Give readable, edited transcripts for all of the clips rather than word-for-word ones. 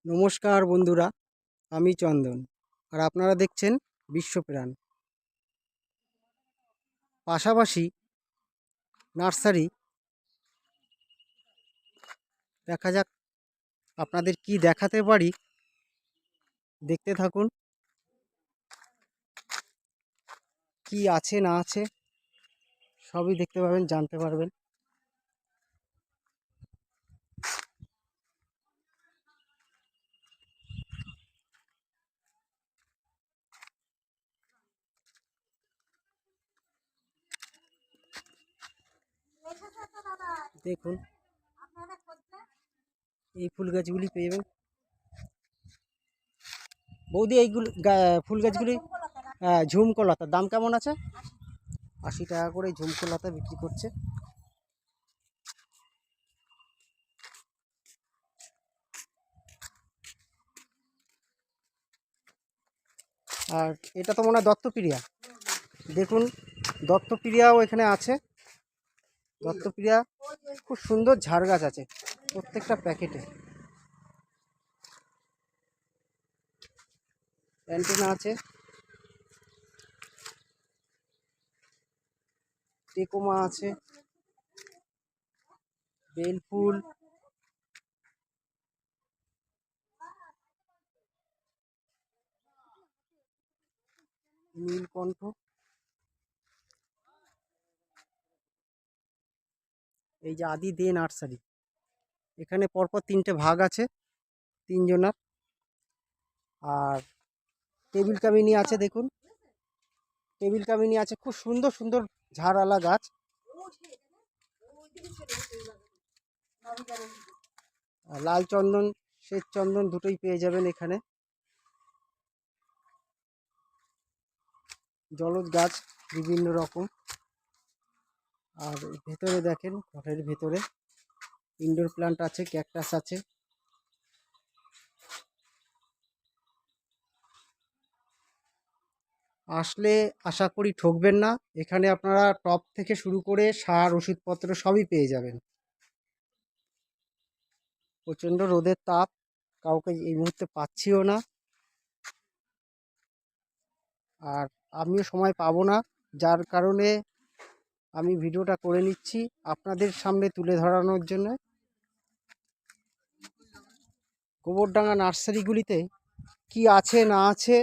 নমস্কার বন্ধুরা, আমি চন্দন আর আপনারা দেখছেন বিশ্বপ্রাণ। পাশাপাশি নার্সারি দেখা যাক আপনাদের কি দেখাতে পারি। দেখতে থাকুন, কি আছে না আছে সবই দেখতে পাবেন, জানতে পারবেন। দেখুন, এই ফুল গাছগুলি পেয়ে যাবেন। বৌদি, এইগুলো ফুল গাছগুলি ঝুমকো লতার দাম কেমন আছে? 80 টাকা করে ঝুমকো লতা বিক্রি করছে। আর এটা তো মনে হয় দত্তপ্রিয়া। দেখুন, দত্তপ্রিয়াও এখানে আছে। দত্তপ্রিয়া খুব সুন্দর ঝাড় গাছ আছে প্রত্যেকটা প্যাকেটে। অ্যান্টেনা আছে, টেকোমা আছে, বেল ফুল, নীলকণ্ঠ। এই যে আদি দে নার্সারি, এখানে পরপর 3টে ভাগ আছে, 3জনার। আর টেবিল কামিনী আছে, দেখুন টেবিল কামিনী আছে, খুব সুন্দর সুন্দর ঝাড়ওয়ালা গাছ। আর লাল চন্দন, শ্বেত চন্দন দুটোই পেয়ে যাবেন এখানে। জলজ গাছ বিভিন্ন রকম। আর ভেতরে দেখেন, ঘরের ভেতরে ইনডোর প্ল্যান্ট আছে, ক্যাকটাস আছে। আসলে আশা করি ঠকবেন না। এখানে আপনারা টব থেকে শুরু করে সার, ওষুধপত্র সবই পেয়ে যাবেন। প্রচণ্ড রোদের তাপ, কাউকে এই মুহূর্তে পাচ্ছিও না। আর আমিও সময় পাবো না, যার কারণে আমি ভিডিওটা করে নিচ্ছি আপনাদের সামনে তুলে ধরানোর জন্য। গোবরডাঙ্গা নার্সারিগুলিতে কি আছে না আছে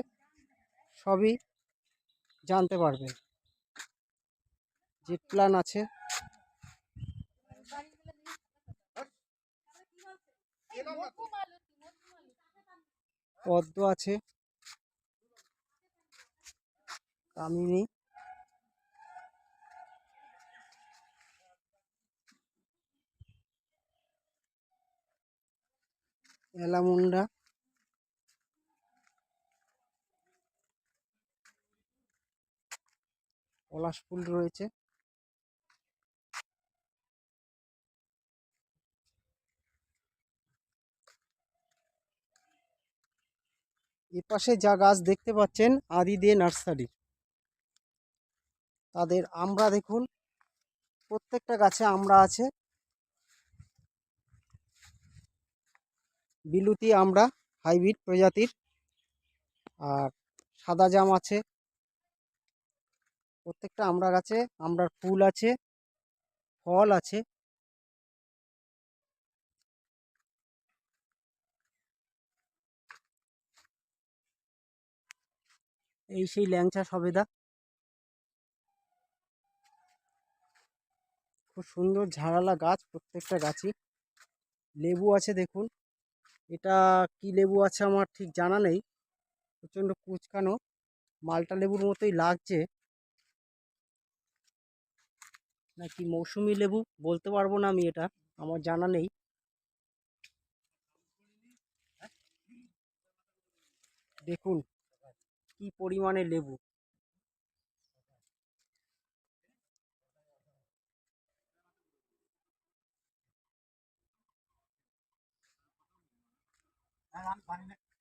সবই জানতে পারবেন। জেট প্ল্যান আছে, পদ্ম আছে, কামিনী, অ্যালামুন্ডা, পলাশ ফুল রয়েছে। এপাশে যা গাছ দেখতে পাচ্ছেন আদি দে নার্সারি, তাদের আমড়া দেখুন, প্রত্যেকটা গাছে আমড়া আছে। বিলুতি আমড়া, হাইব্রিড প্রজাতির। আর সাদা জাম আছে, প্রত্যেকটা আমড়া গাছে আমড়ার ফুল আছে, ফল আছে। এই সেই ল্যাংচা সবেদা, খুব সুন্দর ঝাড়ালা গাছ প্রত্যেকটা গাছই। লেবু আছে দেখুন, এটা কি লেবু আছে আমার ঠিক জানা নেই, প্রচণ্ড কুচকানো, মালটা লেবুর মতোই লাগছে, নাকি মৌসুমি লেবু বলতে পারবো না আমি, এটা আমার জানা নেই। দেখুন কি পরিমাণে লেবু।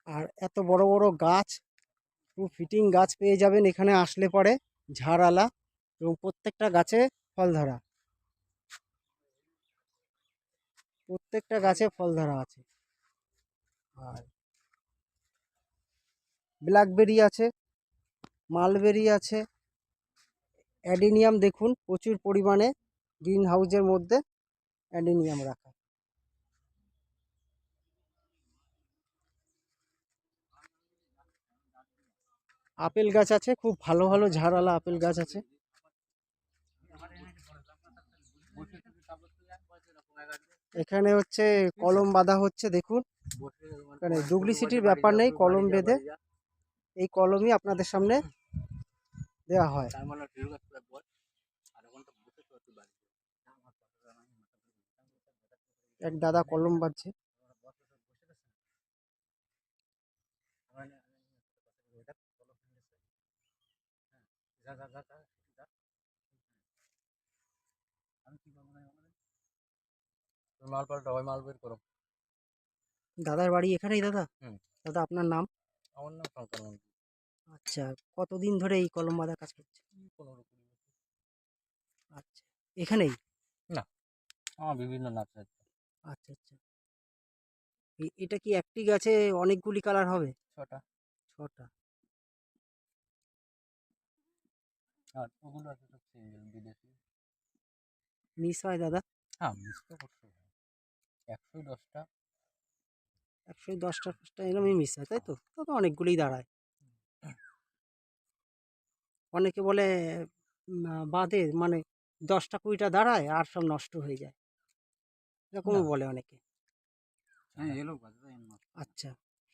আর এত বড় বড় গাছ, পুরো ফিটিং গাছ পেয়ে যাবেন এখানে আসলে পরে, ঝাড়ালা, এবং প্রত্যেকটা গাছে ফল ধরা, প্রত্যেকটা গাছে ফল ধরা আছে। আর ব্ল্যাকবেরি আছে, মালবেরি আছে, অ্যাডিনিয়াম দেখুন প্রচুর পরিমাণে গ্রিন হাউসের মধ্যে অ্যাডিনিয়াম রাখা। আপেল গাছ আছে, খুব ভালো ভালো ঝাড়ওয়ালা আপেল গাছ আছে। এখানে হচ্ছে কলম বাঁধা হচ্ছে দেখুন, এখানে ডুপ্লিসিটির ব্যাপার নেই, কলম বেঁধে এই কলমই আপনাদের সামনে দেওয়া হয়। এক দাদা কলম বাঁধছে। মাল পাল্টা হয়, মাল বের করো। দাদার বাড়ি এখানেই দাদা? হুম। দাদা আপনার নাম? আমার নাম শঙ্কর মন্ডল। আচ্ছা, কতদিন ধরে এই কলম বাঁধা কাজ করছে? 15-20 বছর। আচ্ছা, এখানেই? না, আমার বিভিন্ন নার্সারি। আচ্ছা আচ্ছা, এটা কি একটি গাছে অনেকগুলি কালার হবে? 6টা। 6টা। আর ওগুলো আছে সব সিঙ্গেল বিদেশি। মিস হয় দাদা? হ্যাঁ, মিস তো করতেই হয়। 110টা। 110টা এরকমই মিস হয়, তাই তো? তো অনেকগুলোই দাঁড়ায়। অনেকে বলে বাঁধে মানে 10টা 20টা দাঁড়ায় আর সব নষ্ট হয়ে যায়, এরকমও না। বলে অনেকে। হ্যাঁ, এলো বাজে আচ্ছা,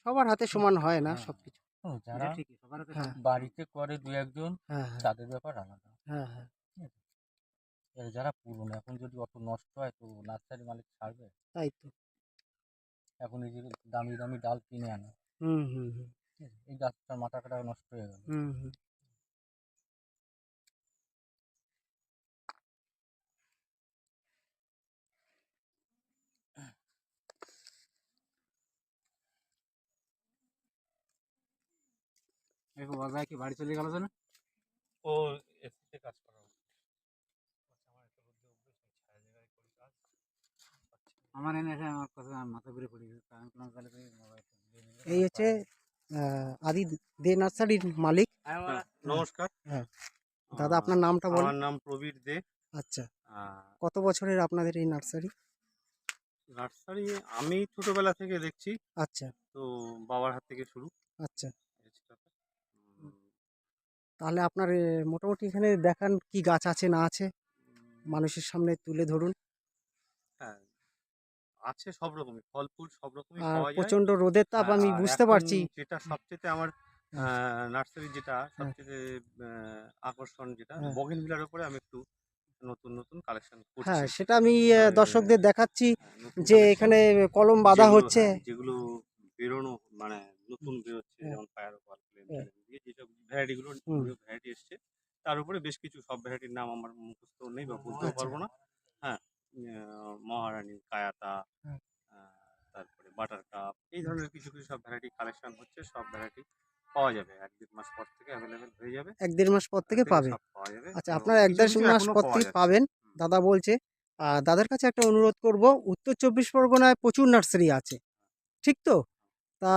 সবার হাতে সমান হয় না সবকিছু। যারা হ্যাঁ বাড়িতে করে 2-1 জন, হ্যাঁ হ্যাঁ তাদের ব্যাপার আলাদা। হ্যাঁ হ্যাঁ, ঠিক আছে? এবার যারা পুরনো, এখন যদি অত নষ্ট হয় তো নার্সারি মালিক ছাড়বে? তাই তো। এখন এই যে দামি দামি ডাল কিনে আনে, হুম হুম হুম ঠিক আছে? এই গাছটার মাথা কাটা নষ্ট হয়ে গেল। হুম হুম। দেখো বাবা কি বাড়ি চলে গেল না? ও এসিতে কাজ করা হচ্ছে। আমার এনে এসে আমার কথা মাথা ঘুরে পড়ে গেছে, আমি কোনো তাহলে এই হচ্ছে আদি দে নার্সারির মালিক। নমস্কার। হ্যাঁ, দাদা আপনার নামটা বলুন। আমার নাম প্রবীর দে। আচ্ছা, আহ, কত বছরের আপনাদের এই নার্সারি? নার্সারি আমি ছোটবেলা থেকে দেখছি, আচ্ছা তো বাবার হাত থেকে শুরু। আচ্ছা, এই হচ্ছে ব্যাপার। উম, তাহলে আপনার মোটামুটি এখানে দেখান কি গাছ আছে না আছে, মানুষের সামনে তুলে ধরুন। হ্যাঁ, আছে সব রকমই ফল ফুল, সব রকমই আর পাওয়া যায়। প্রচণ্ড রোদের তাপ আমি আর বুঝতে এখন পারছি। যেটা সবচেয়ে আমার হ্যাঁ নার্সারি যেটা হ্যাঁ সবচেয়ে আকর্ষণ, যেটা হ্যাঁ বগেনভিলার উপরে আমি একটু নতুন নতুন কালেকশন হ্যাঁ, করছি। সেটা আমি তবে দর্শকদের দেখাচ্ছি নতুন যে কালেকশন এখানে কলম বাঁধা যেগুলো, হচ্ছে। হ্যাঁ, যেগুলো বেরোনো মানে নতুন বেরোচ্ছে, হ্যাঁ যেমন ফায়ার ওভার প্লেন হ্যাঁ, দিয়ে যেসব ভ্যারাইটিগুলো, হুম, নিউ ভ্যারাইটি এসছে, তার উপরে বেশ কিছু সব ভ্যারাইটির নাম আমার মুখস্থ নেই বা বলতেও আচ্ছা, পারবো না। হ্যাঁ, মহারানী, কায়াতা, হ্যাঁ, তারপরে বাটার কাপ, এই হুম। ধরনের কিছু কিছু সব ভ্যারাইটি কালেকশন হচ্ছে। সব ভ্যারাইটি পাওয়া যাবে 1-1.5 মাস পর থেকে অ্যাভেলেবেল হয়ে যাবে। 1-1.5 মাস পর থেকে পাবে? সব পাওয়া যাবে আচ্ছা, এবং আপনারা কিছু 1-1.5 কিছু মাস এখনো পর পাওয়া থেকে যাচ্ছে। পাবেন দাদা বলছে। আর দাদার কাছে একটা অনুরোধ করব, উত্তর 24 পরগনায় প্রচুর নার্সারি আছে, ঠিক তো? তা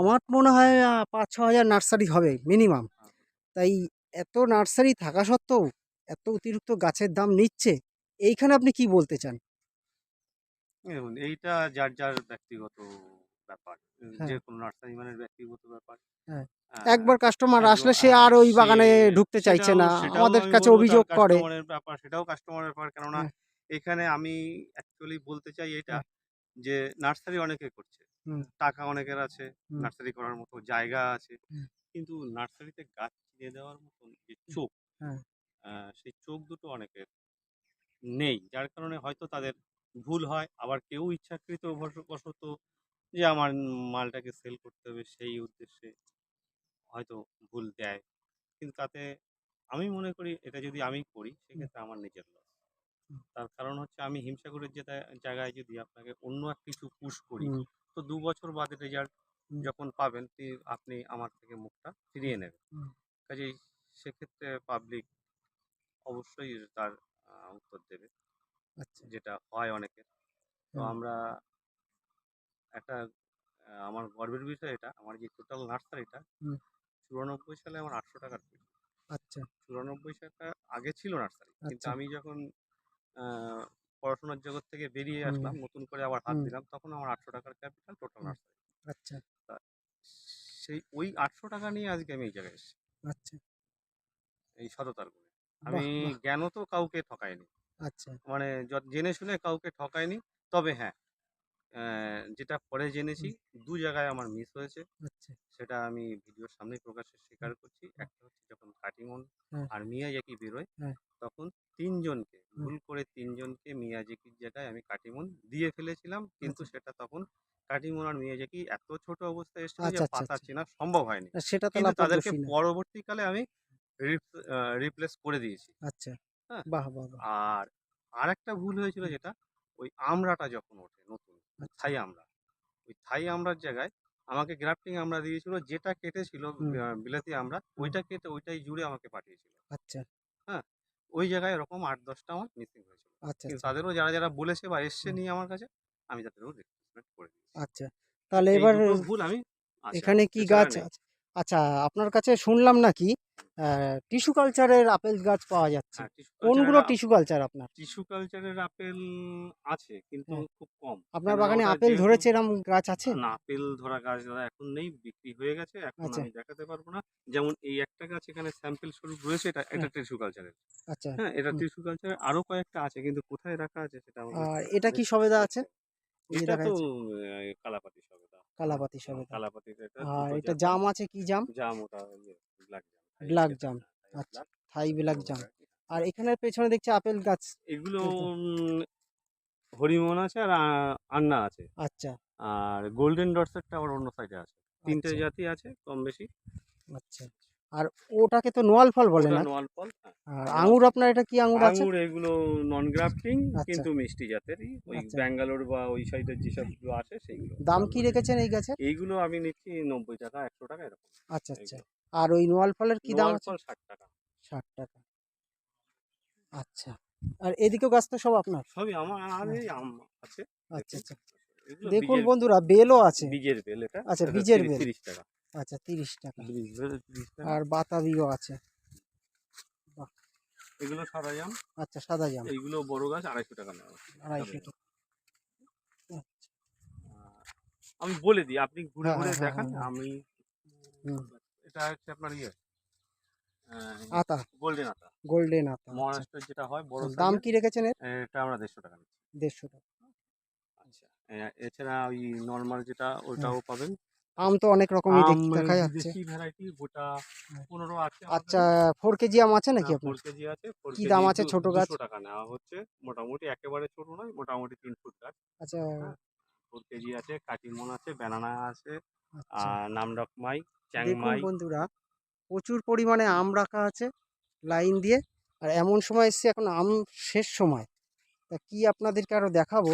আমার মনে হয় 5-6 হাজার নার্সারি হবে মিনিমাম। হ্যাঁ, তাই এত নার্সারি থাকা সত্ত্বেও এত অতিরিক্ত গাছের দাম নিচ্ছে, এইখানে আপনি কি বলতে চান? দেখুন, এইটা যার যার ব্যক্তিগত ব্যাপার। যে হ্যাঁ কোনো নার্সারি মানের ব্যক্তিগত ব্যাপার। হ্যাঁ, আহ, একবার কাস্টমার একদম, আসলে সে হ্যাঁ, আর ওই সে বাগানে ঢুকতে চাইছে সেটাও না, সেটাও আমাদের আমি কাছে বলবো তার অভিযোগ করে। কাস্টমারের ব্যাপার, সেটাও কাস্টমারের ব্যাপার। কেননা হ্যাঁ এখানে আমি অ্যাকচুয়ালি বলতে চাই এটা, হ্যাঁ, যে নার্সারি অনেকে করছে, হুম টাকা অনেকের আছে, হুম নার্সারি করার মতো জায়গা আছে, হুম, কিন্তু নার্সারিতে গাছ চিনে দেওয়ার মতন যে হুম, চোখ, হ্যাঁ সেই চোখ দুটো অনেকের নেই, যার কারণে হয়তো তাদের ভুল হয়। আবার কেউ ইচ্ছাকৃত বশত যে আমার মালটাকে সেল করতে হবে সেই উদ্দেশ্যে হয়তো ভুল দেয়, কিন্তু তাতে আমি মনে করি এটা যদি আমি করি হুম, সেক্ষেত্রে আমার নিজের লস। হুম, তার কারণ হচ্ছে আমি হিমসাগরের যে জায়গায় যদি আপনাকে অন্য এক কিছু পুশ করি, হুম, তো 2 বছর বাদে রেজাল্ট হুম, যখন পাবেন আপনি আমার থেকে মুখটা ফিরিয়ে নেবেন। হুম, কাজেই সেক্ষেত্রে পাবলিক অবশ্যই তার উত্তর দেবে, আচ্ছা, যেটা হয় অনেকের। তো হুম, আমরা একটা আমার গর্বের বিষয় এটা, আমার যে টোটাল নার্সারিটা হুম। 94 সালে আমার 800 টাকার পেল। আচ্ছা 94 টাকা আগে ছিল নার্সারি, কিন্তু আচ্ছা আমি যখন আহ, পড়াশোনার জগৎ থেকে বেরিয়ে হুম আসলাম, নতুন করে আবার হাত হুম দিলাম, তখন আমার 800 টাকার ক্যাপিটাল টোটাল হুম, নার্সারি। আচ্ছা সেই ওই 800 টাকা নিয়ে আজকে আমি এই জায়গায় এসেছি, আচ্ছা এই সততার গুণে। আমি বাহ বাহ জ্ঞানও তো কাউকে ঠকাইনি, আচ্ছা মানে জেনে শুনে কাউকে ঠকাইনি। তবে হ্যাঁ, যেটা পরে জেনেছি, হুম, দু জায়গায় আমার মিস হয়েছে, আচ্ছা সেটা আমি ভিডিওর সামনে প্রকাশ্যে স্বীকার হুম, করছি। হুম, একটা হচ্ছে যখন কাটিমন হ্যাঁ আর মিয়াজাকি বেরোয়, হ্যাঁ তখন তিনজনকে হুম, ভুল করে তিনজনকে মিয়াজাকির জায়গায় আমি কাটিমন দিয়ে ফেলেছিলাম, কিন্তু আচ্ছা সেটা তখন কাটিমন আর মিয়াজাকি এত ছোট অবস্থায় এসেছিল যে আচ্ছা আচ্ছা পাতা আচ্ছা চেনা সম্ভব হয়নি। না, সেটা তাহলে কিন্তু আপনার তাদেরকে দোষী না পরবর্তীকালে আমি রিপ্লেস করে দিয়েছি। আচ্ছা হ্যাঁ, বাহ বাহ বাহ আর আরেকটা ভুল হয়েছিল, হুম, যেটা ওই আমড়াটা যখন ওঠে নতুন, আচ্ছা থাই আমড়া, ওই থাই আমড়ার জায়গায় আমাকে গ্রাফটিং আমড়া দিয়েছিল, যেটা কেটেছিল হুম বিলাতি আমড়া, হুম ওইটা কেটে ওইটাই জুড়ে আমাকে পাঠিয়েছিল। আচ্ছা হ্যাঁ, ওই জায়গায় এরকম 8-10টা আমার মিসিং হয়েছিল, আচ্ছা কিন্তু আচ্ছা তাদেরও যারা যারা বলেছে বা এসছে হুম, নিয়ে আমার কাছে, আমি তাদেরও রিপ্লেসমেন্ট করে দিয়েছি। আচ্ছা তো তাহলে এই এবার দুটো ভুল আমি আছে এখানে আমার, কি এছাড়া গাছ নেই। আছে আচ্ছা আপনার কাছে শুনলাম নাকি টিস্যু কালচারের আপেল গাছ পাওয়া যাচ্ছে হ্যাঁ, টিস্যু কালচারের কোনগুলো টিস্যু কালচার আপনার আপেল আছে, কিন্তু হ্যাঁ খুব কম। আপনার কেন বাগানে ওটা আপেল যেহেতু ধরেছে এরম গাছ আছে না, আপেল ধরা গাছ দাদা এখন নেই, বিক্রি হয়ে গেছে, এখন আচ্ছা আমি দেখাতে পারবো না। যেমন এই একটা গাছ এখানে স্যাম্পল স্বরূপ রয়েছে, এটা এটা হ্যাঁ টিস্যু কালচারের। আচ্ছা হ্যাঁ, এটা হুম টিস্যু কালচারের আরো কয়েকটা আছে, কিন্তু কোথায় রাখা আছে সেটা আমাকে আর এটা কি দেখতে সবেদা আছে দেখতে হবে। এই যে এটা দেখা তো যাচ্ছে কালাপাতি সবেদা। কালাপাতি সবেদা কালাপাতিতে এটা আর দুটো এটা জাত হয়। জাম আছে কি জাম জাম, ওটা ব্ল্যাক জাম, থাই ব্ল্যাক যেটা, জাম হ্যাঁ, থাই আচ্ছা ব্ল্যাক, থাই দুটো ব্ল্যাক জাম variety। আর এখানের পেছনে দেখছি আপেল গাছ এগুলো চলছে। হরিমন আছে আর আন্না আছে। আচ্ছা আর গোল্ডেন ডটসেরটা আবার অন্য সাইডে আছে। তিনটে আচ্ছা জাতি আছে কম বেশি। আচ্ছা আর ওটাকে তো নোয়াল ফল বলে ওটা না নোয়াল ফল, হ্যাঁ, আর নোয়াল আঙুর ফল। আপনার এটা কি আঙুর আছে আঙুর এগুলো নন গ্রাফটিং, আচ্ছা কিন্তু মিষ্টি জাতেরই, ওই আচ্ছা ব্যাঙ্গালোর বা ওই সাইডের যেসবগুলো আছে সেইগুলো দাম কি লালবাগ। রেখেছেন এই গাছের এইগুলো আমি নিচ্ছি 90 টাকা, 100 টাকা এরকম। আচ্ছা আচ্ছা এইগুলো আর ওই নোয়াল ফলের কি দাম নোয়াল আছে ফল 60 টাকা। 60 টাকা আচ্ছা আর এদিকেও গাছ তো সব আপনার সবই আমার, আর হ্যাঁ, এই আম আছে, আচ্ছা দেখুন। আচ্ছা এগুলো দেখুন বীজের, বন্ধুরা বেলও আছে বীজের বেল এটা। আচ্ছা এটা বীজের বেল 30 টাকা। আচ্ছা 30 টাকা বীজ বেল 30 টাকা। আর বাতাবিও আছে বাহ এগুলো সাদা জাম। আচ্ছা সাদা জাম এইগুলো বড় গাছ 250 টাকা নেওয়া হচ্ছে। সাদা 250 জাম। টাকা আহ, আমি বলে দিই, আপনি ঘুরে হ্যাঁ ঘুরে হ্যাঁ হ্যাঁ দেখান। হ্যাঁ হ্যাঁ আমি হুম এটা হচ্ছে আপনার আতা গোল্ডেন আতা, গোল্ডেন আতা আচ্ছা মহারাষ্ট্রের যেটা হয় বড় আচ্ছা, দাম সাইজের। কি রেখেছেন এর এটা আমরা 150 টাকা নিচ্ছি। 150 টাকা আচ্ছা, এছাড়া ওই নর্মাল যেটা, হ্যাঁ ওটাও পাবেন। আম তো অনেক রকমই আম দেখা যাচ্ছে বিদেশি ভ্যারাইটি গোটা হ্যাঁ। 15 আছে আমার আচ্ছা কাছে। 4 কেজি আম আছে নাকি আপনার 4 কেজি আছে, 4 কি দাম কেজি আছে ছোট গাছ 200 টাকা নেওয়া হচ্ছে। মোটামুটি একেবারে ছোট নয়, মোটামুটি 3 ফুট গাছ। আচ্ছা হ্যাঁ, 4 কেজি আছে, কাটিমন আছে, ব্যানানা আছে, আচ্ছা নামডকমাই, দেখুন চ্যাংমাই। বন্ধুরা প্রচুর পরিমাণে আম রাখা আছে লাইন দিয়ে আর এমন সময় এসছে এখন আম শেষ সময় তা কি আপনাদেরকে আরো দেখাবো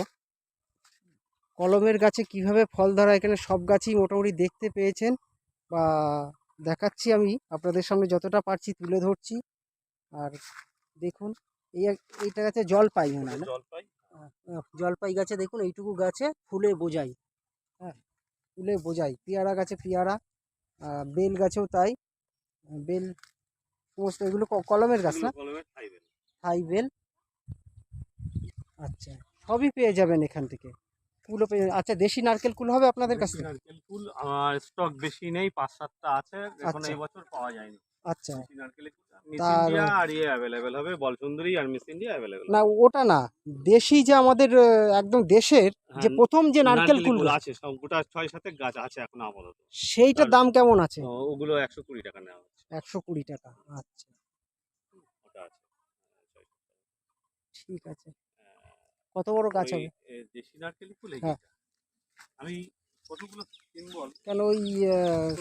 কলমের গাছে কিভাবে ফল ধরা এখানে সব গাছই মোটামুটি দেখতে পেয়েছেন বা দেখাচ্ছি আমি আপনাদের সামনে যতটা পারছি তুলে ধরছি আর দেখুন এইটা গাছে জলপাই মনে ওটা হয় না জলপাই। জলপাই গাছে দেখুন এইটুকু গাছে ফুলে বোঝাই হ্যাঁ ফুলে বোঝাই পেয়ারা গাছে পেয়ারা বেল গাছেও তাই বেল সমস্ত এগুলো কলমের গাছ এগুলো না কলমের থাইবেল। হাই বেল আচ্ছা সবই পেয়ে যাবেন এখান থেকে কুলও পেয়ে আচ্ছা দেশি নারকেল কুল হবে আপনাদের কাছ দেশি থেকে নারকেল ফুল আমার স্টক বেশি নেই, 5-7টা আছে, এখন আচ্ছা এই বছর পাওয়া যায়নি। আচ্ছা দেশি নারকেল, মিস তার ইন্ডিয়া আর ইয়ে অ্যাভেলেবেল হবে, বলসুন্দরী আর মিস ইন্ডিয়া অ্যাভেলেবেল না হবে। ওটা না দেশি যে আমাদের একদম দেশের যে হ্যাঁ, প্রথম যে নারকেল নারকেল কুলগুলো আছে, সব গোটা 6-7 গাছ আছে এখন আপাতত। সেইটার তার দাম কেমন আছে ওগুলো 120 টাকা নেওয়া হচ্ছে। 120 টাকা আচ্ছা ওটা আছে। ঠিক আছে আহ, কত বড় গাছ ওই হবে দেশি নারকেল ফুল এই হ্যাঁ যেটা। আমি কতগুলো সিম্বল। কেন ওই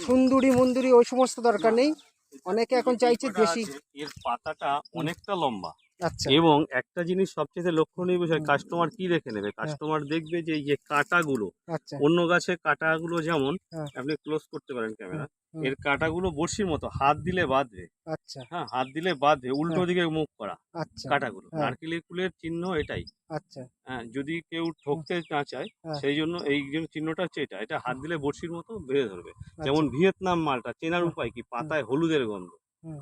সুন্দরী মন্দুরি ওই সমস্ত দরকার না, নেই এটা অনেকে এই এখন যে এই চাইছে কটা দেশি আছে, এর পাতাটা হুম, অনেকটা লম্বা। আচ্ছা। এবং একটা জিনিস সবচেয়ে লক্ষণীয় বিষয়, হুম। কাস্টমার কি দেখে নেবে, হ্যাঁ। কাস্টমার দেখবে যে এই যে কাঁটাগুলো, আচ্ছা। অন্য গাছের কাঁটাগুলো যেমন, হ্যাঁ। আপনি ক্লোজ করতে পারেন হুম। ক্যামেরা, হুম। এর কাঁটাগুলো বড়শির মতো হাত দিলে বাঁধবে। আচ্ছা। হ্যাঁ, হাত দিলে বাঁধবে, উল্টো হ্যাঁ। দিকে মুখ করা আচ্ছা। কাঁটাগুলো। হ্যাঁ। নারকেলের ফুলের চিহ্ন এটাই। আচ্ছা। হ্যাঁ, যদি কেউ হুম। ঠকতে না চায়, হ্যাঁ। সেই জন্য এই যে চিহ্নটা হচ্ছে এটা, এটা হাত হুম। দিলে বড়শির মতো বেঁধে ধরবে। যেমন আচ্ছা। ভিয়েতনাম মালটা চেনার হ্যাঁ। উপায় কি, হুম। পাতায় হলুদের গন্ধ। হুম।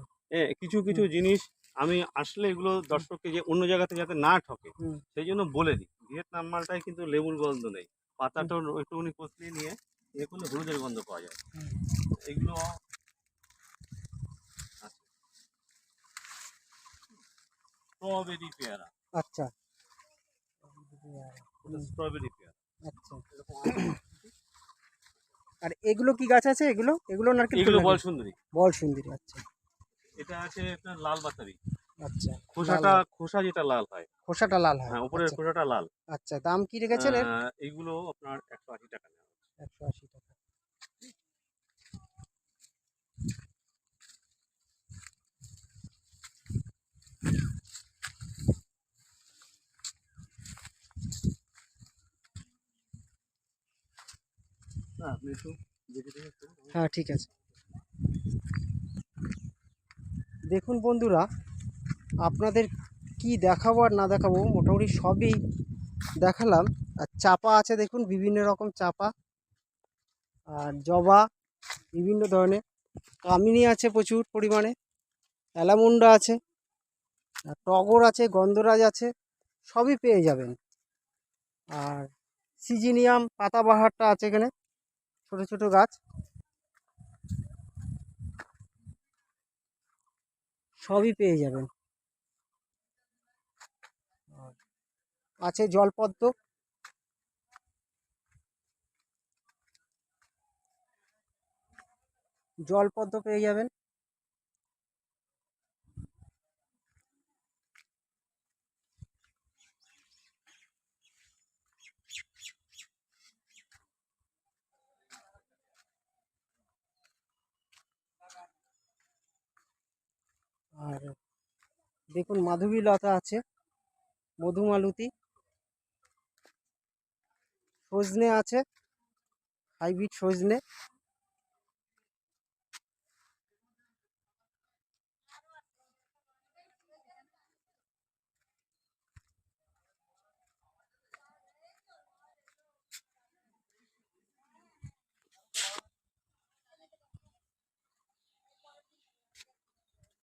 কিছু কিছু হুম। জিনিস আমি আসলে এগুলো হুম। দর্শককে যে অন্য জায়গাতে যাতে না ঠকে, হুম। সেই জন্য বলে দিই। ভিয়েতনাম মালটায় কিন্তু লেবুর গন্ধ নেই, হুম। পাতাটা একটুখানি কচলিয়ে নিয়ে ইয়ে করলে হলুদের গন্ধ পাওয়া যায়। হুম। এগুলো স্ট্রবেরি পেয়ারা, আচ্ছা। ওটা হুম। স্ট্রবেরি পেয়ারা। আচ্ছা। এরকম আরো কিছু। আর এগুলো কি গাছ আছে? এগুলো এগুলো নারকেল ফুল এগুলো নাকি? বল সুন্দরী। বল সুন্দরী। আচ্ছা। এটা আছে আপনার লাল বাতাবি, আচ্ছা। লাল খোসাটা, লাল। খোসা যেটা লাল হয়। খোসাটা লাল হয়। হ্যাঁ, উপরের আচ্ছা। খোসাটা লাল। আচ্ছা, দাম কি রেখেছেন এর? এইগুলো আপনার 180 টাকা নেওয়া হচ্ছে। 180 টাকা। না, আপনি একটু দেখে দেখে করুন। হ্যাঁ, ঠিক আছে। দেখুন বন্ধুরা, আপনাদের কি দেখাবো আর না দেখাবো, মোটামুটি সবই দেখালাম। আর চাপা আছে দেখুন, বিভিন্ন রকম চাপা, আর জবা বিভিন্ন ধরনের, কামিনী আছে প্রচুর পরিমাণে, অ্যালামুন্ডা আছে, আর টগর আছে, গন্ধরাজ আছে, সবই পেয়ে যাবেন। আর সিজিনিয়াম পাতাবাহারটা আছে এখানে, ছোট ছোট গাছ, সবই পেয়ে যাবেন। আর আছে জলপদ্ম, জলপদ্ম পেয়ে যাবেন। আর দেখুন মাধবীলতা আছে, মধুমালতী, সজনে আছে, হাইব্রিড সজনে,